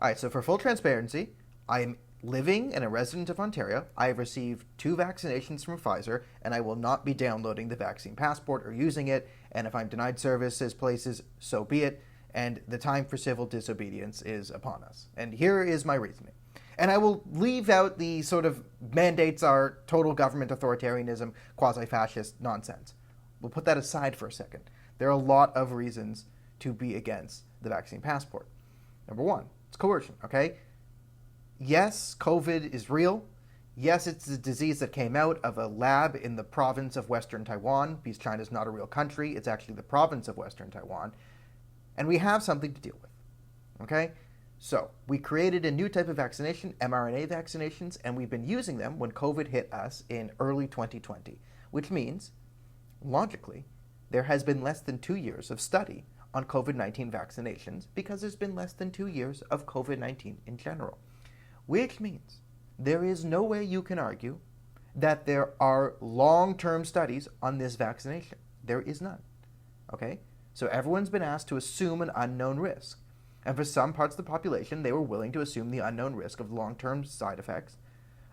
All right, so for full transparency, I am living and a resident of Ontario. I have received 2 vaccinations from Pfizer, and I will not be downloading the vaccine passport or using it. And if I'm denied services places, so be it. And the time for civil disobedience is upon us. And here is my reasoning. And I will leave out the sort of mandates are total government authoritarianism, quasi-fascist nonsense. We'll put that aside for a second. There are a lot of reasons to be against the vaccine passport. Number 1, it's coercion, okay? Yes, COVID is real. Yes, it's a disease that came out of a lab in the province of Western Taiwan, because China's not a real country. It's actually the province of Western Taiwan. And we have something to deal with, okay? So we created a new type of vaccination, mRNA vaccinations, and we've been using them when COVID hit us in early 2020, which means, logically, there has been less than 2 years of study on COVID-19 vaccinations because there's been less than 2 years of COVID-19 in general, which means there is no way you can argue that there are long-term studies on this vaccination. There is none, okay? So everyone's been asked to assume an unknown risk. And for some parts of the population, they were willing to assume the unknown risk of long-term side effects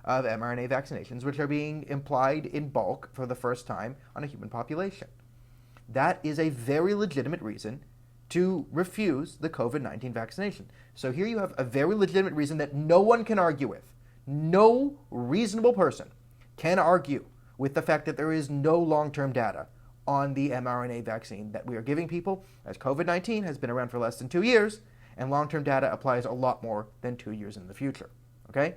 of mRNA vaccinations, which are being implied in bulk for the first time on a human population. That is a very legitimate reason to refuse the COVID-19 vaccination. So here you have a very legitimate reason that no one can argue with. No reasonable person can argue with the fact that there is no long-term data on the mRNA vaccine that we are giving people, as COVID-19 has been around for less than 2 years, and long-term data applies a lot more than 2 years in the future, okay?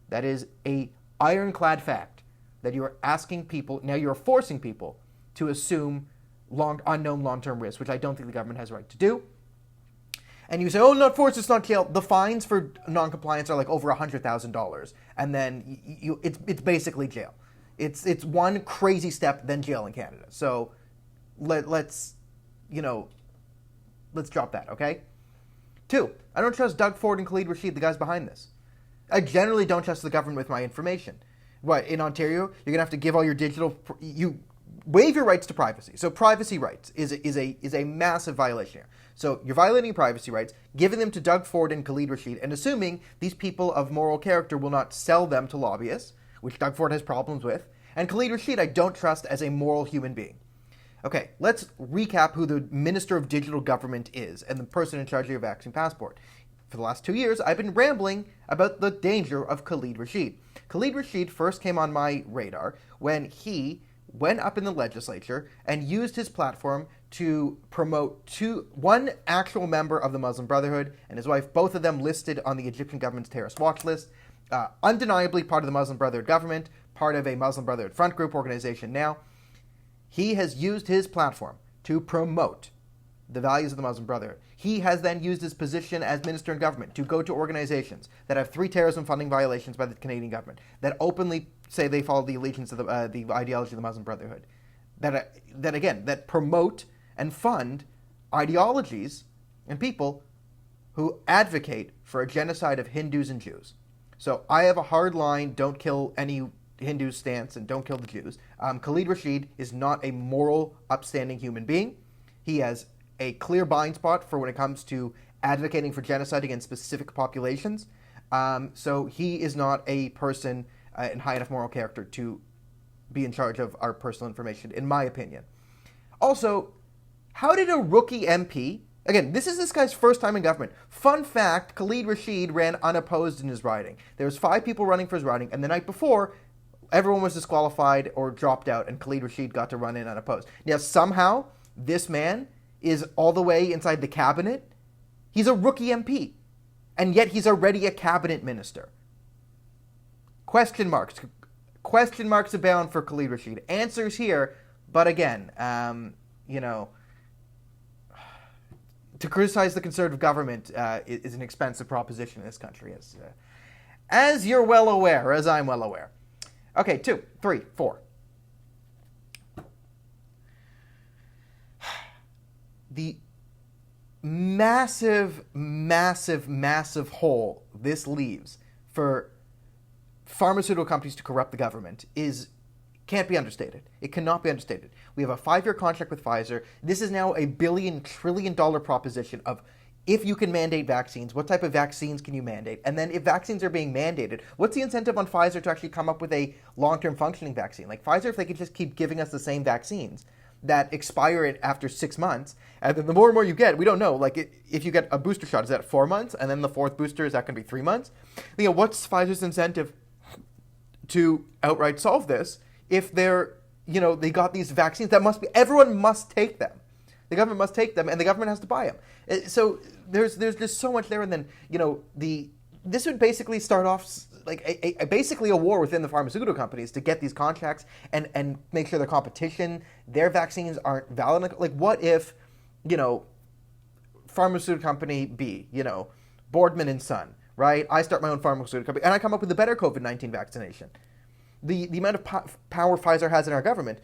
That is a ironclad fact that you are asking people, now you're forcing people to assume unknown long-term risks, which I don't think the government has a right to do. And you say, oh, not forced, it's not jail. The fines for non-compliance are like over $100,000, and then it's basically jail. It's one crazy step, then jail in Canada. So let's drop that, okay? 2, I don't trust Doug Ford and Khalid Rashid, the guys behind this. I generally don't trust the government with my information. What, in Ontario, you're going to have to give all your you waive your rights to privacy. So privacy rights is a massive violation here. So you're violating privacy rights, giving them to Doug Ford and Khalid Rashid, and assuming these people of moral character will not sell them to lobbyists, which Doug Ford has problems with, and Khalid Rashid I don't trust as a moral human being. Okay, let's recap who the Minister of Digital Government is and the person in charge of your vaccine passport. For the last 2 years, I've been rambling about the danger of Khalid Rashid. Khalid Rashid first came on my radar when he went up in the legislature and used his platform to promote one actual member of the Muslim Brotherhood and his wife, both of them listed on the Egyptian government's terrorist watch list, undeniably part of the Muslim Brotherhood government, part of a Muslim Brotherhood front group organization now. He has used his platform to promote the values of the Muslim Brotherhood. He has then used his position as minister in government to go to organizations that have 3 terrorism funding violations by the Canadian government, that openly say they follow the allegiance of the ideology of the Muslim Brotherhood, that promote and fund ideologies and people who advocate for a genocide of Hindus and Jews. So I have a hard line, don't kill any Hindu stance and don't kill the Jews. Khalid Rashid is not a moral, upstanding human being. He has a clear blind spot for when it comes to advocating for genocide against specific populations. So he is not a person in high enough moral character to be in charge of our personal information, in my opinion. Also, how did a rookie MP... Again, this guy's first time in government. Fun fact, Khalid Rashid ran unopposed in his riding. There was 5 people running for his riding, and the night before, everyone was disqualified or dropped out, and Khalid Rashid got to run in unopposed. Now, somehow, this man is all the way inside the cabinet. He's a rookie MP, and yet he's already a cabinet minister. Question marks abound for Khalid Rashid. Answers here, but again, to criticize the Conservative government is an expensive proposition in this country, as you're well aware, as I'm well aware. Okay, 2, 3, 4. The massive hole this leaves for pharmaceutical companies to corrupt the government can't be understated. It cannot be understated. We have a 5-year contract with Pfizer. This is now a $1 billion, $1 trillion proposition of if you can mandate vaccines, what type of vaccines can you mandate? And then if vaccines are being mandated, what's the incentive on Pfizer to actually come up with a long-term functioning vaccine? Like Pfizer, if they could just keep giving us the same vaccines that expire after 6 months, and then the more and more you get, we don't know. Like if you get a booster shot, is that 4 months? And then the fourth booster, is that going to be 3 months? What's Pfizer's incentive to outright solve this if they got these vaccines that everyone must take them. The government must take them, and the government has to buy them. So there's just so much there, and then this would basically start off like basically a war within the pharmaceutical companies to get these contracts and make sure their competition, their vaccines aren't valid. Like what if, pharmaceutical company B, Boardman and Son, right? I start my own pharmaceutical company, and I come up with a better COVID-19 vaccination. The amount of power Pfizer has in our government,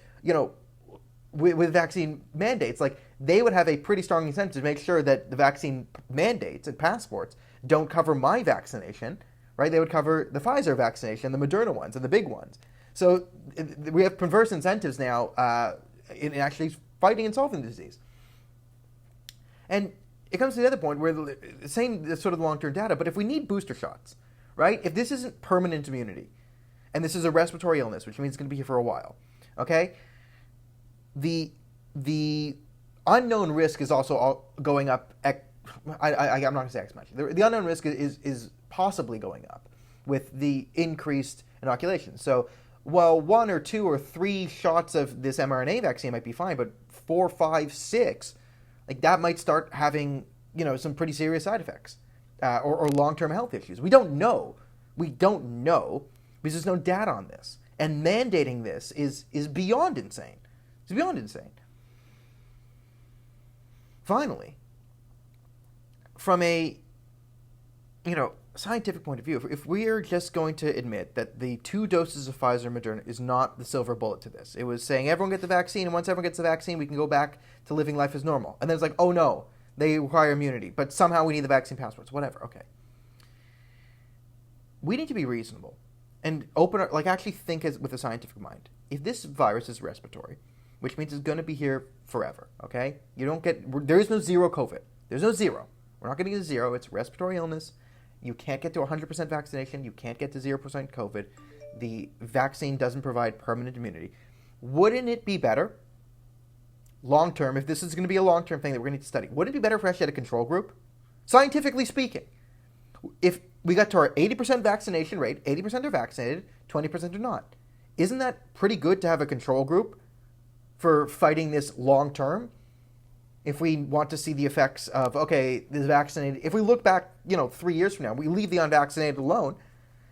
with vaccine mandates, like they would have a pretty strong incentive to make sure that the vaccine mandates and passports don't cover my vaccination, right? They would cover the Pfizer vaccination, the Moderna ones, and the big ones. So we have perverse incentives now in actually fighting and solving the disease. And it comes to the other point where the same sort of long-term data, but if we need booster shots, right? If this isn't permanent immunity, and this is a respiratory illness, which means it's going to be here for a while, okay? The unknown risk is also going up. I'm not going to say exponentially. The unknown risk is possibly going up with the increased inoculation. So while 1 or 2 or 3 shots of this mRNA vaccine might be fine, but 4, 5, 6, like that might start having some pretty serious side effects or long-term health issues. We don't know because there's no data on this, and mandating this is beyond insane. It's beyond insane. Finally, from a scientific point of view, if we are just going to admit that the 2 doses of Pfizer and Moderna is not the silver bullet to this, it was saying everyone get the vaccine, and once everyone gets the vaccine, we can go back to living life as normal. And then it's like, oh no, they require immunity, but somehow we need the vaccine passports, whatever, okay. We need to be reasonable and actually think with a scientific mind. If this virus is respiratory, which means it's going to be here forever, okay? There is no zero COVID. There's no zero. We're not getting to zero. It's respiratory illness. You can't get to 100% vaccination. You can't get to 0% COVID. The vaccine doesn't provide permanent immunity. Wouldn't it be better, long-term, if this is going to be a long-term thing that we're going to need to study, wouldn't it be better if we actually had a control group? Scientifically speaking, if we got to our 80% vaccination rate, 80% are vaccinated, 20% are not. Isn't that pretty good to have a control group for fighting this long term? If we want to see the effects of, okay, this vaccinated, if we look back, 3 years from now, we leave the unvaccinated alone,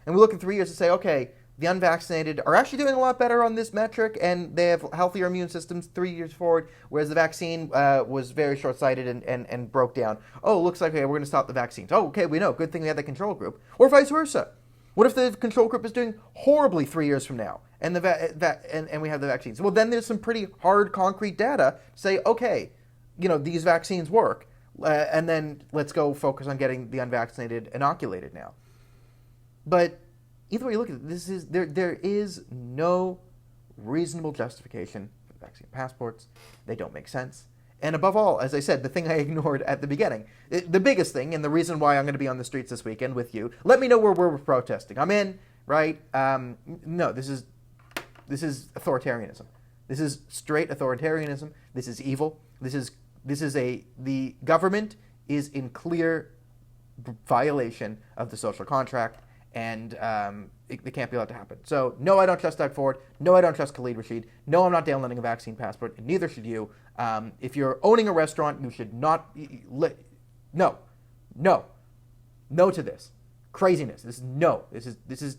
and we look in 3 years and say, okay, the unvaccinated are actually doing a lot better on this metric, and they have healthier immune systems 3 years forward, whereas the vaccine was very short-sighted and broke down. Oh, looks like, okay, we're going to stop the vaccines. Oh, okay, we know. Good thing we had the control group. Or vice versa. What if the control group is doing horribly 3 years from now, and and we have the vaccines? Well, then there's some pretty hard, concrete data to say, okay, these vaccines work, and then let's go focus on getting the unvaccinated inoculated now. But either way you look at it, there is no reasonable justification for the vaccine passports. They don't make sense. And above all, as I said, the thing I ignored at the beginning, the biggest thing, and the reason why I'm going to be on the streets this weekend with you, let me know where we're protesting. I'm in, right? No, this is authoritarianism. This is straight authoritarianism. This is evil. The government is in clear violation of the social contract, and it can't be allowed to happen. So, no, I don't trust Doug Ford. No, I don't trust Khalid Rashid. No, I'm not downloading a vaccine passport, and neither should you. If you're owning a restaurant, you should not... No to this. Craziness. This is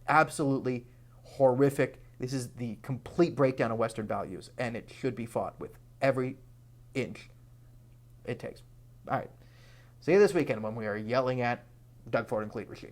absolutely horrific. This is the complete breakdown of Western values, and it should be fought with every inch it takes. All right. See you this weekend when we are yelling at Doug Ford and Khalid Rashid.